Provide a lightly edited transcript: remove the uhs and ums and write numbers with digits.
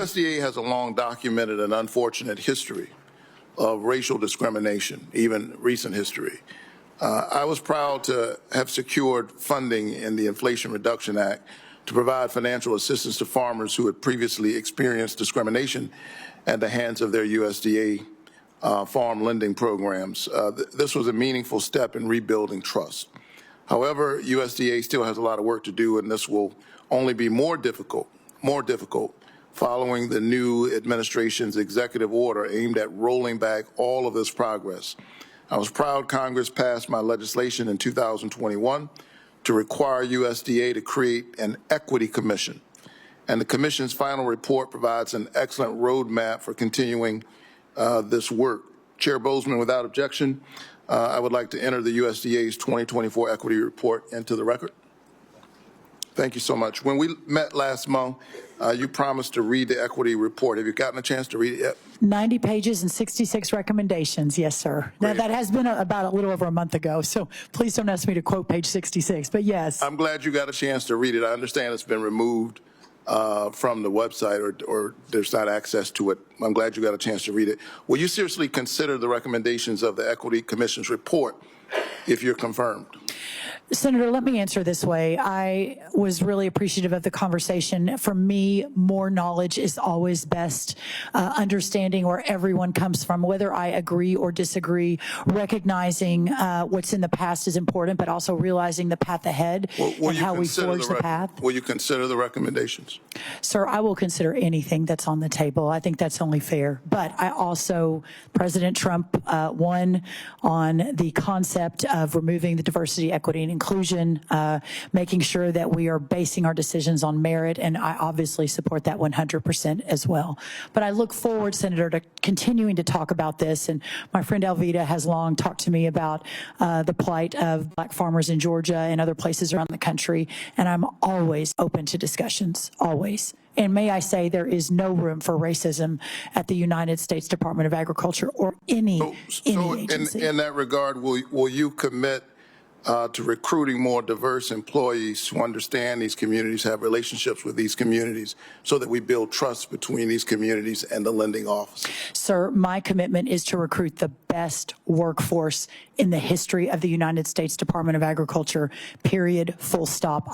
USDA has a long documented and unfortunate history of racial discrimination, even recent history. I was proud to have secured funding in the Inflation Reduction Act to provide financial assistance to farmers who had previously experienced discrimination at the hands of their USDA farm lending programs. This was a meaningful step in rebuilding trust. However, USDA still has a lot of work to do, and this will only be more difficult following the new administration's executive order aimed at rolling back all of this progress. I was proud Congress passed my legislation in 2021 to require USDA to create an equity commission. And the commission's final report provides an excellent roadmap for continuing this work. Chair Bozeman, without objection, I would like to enter the USDA's 2024 equity report into the record. Thank you so much. When we met last month, you promised to read the equity report. Have you gotten a chance to read it yet? 90 pages and 66 recommendations. Yes, sir. Now, that has been about a little over a month ago, so please don't ask me to quote page 66, but yes. I'm glad you got a chance to read it. I understand it's been removed from the website or there's not access to it. I'm glad you got a chance to read it. Will you seriously consider the recommendations of the Equity Commission's report if you're confirmed? Senator, let me answer this way. I was really appreciative of the conversation. For me, more knowledge is always best. Understanding where everyone comes from, whether I agree or disagree, recognizing what's in the past is important, but also realizing the path ahead and how we forge the path. Will you consider the recommendations? Sir, I will consider anything that's on the table. I think that's only fair. But I also, President Trump won on the concept of removing the diversity, equity, and inclusion, making sure that we are basing our decisions on merit, and I obviously support that 100% as well. But I look forward, Senator, to continuing to talk about this, and my friend Alveda has long talked to me about the plight of black farmers in Georgia and other places around the country, and I'm always open to discussions, always. And may I say, there is no room for racism at the United States Department of Agriculture or any agency. In that regard, will you commit to recruiting more diverse employees who understand these communities, have relationships with these communities, so that we build trust between these communities and the lending office? Sir, my commitment is to recruit the best workforce in the history of the United States Department of Agriculture, period, full stop.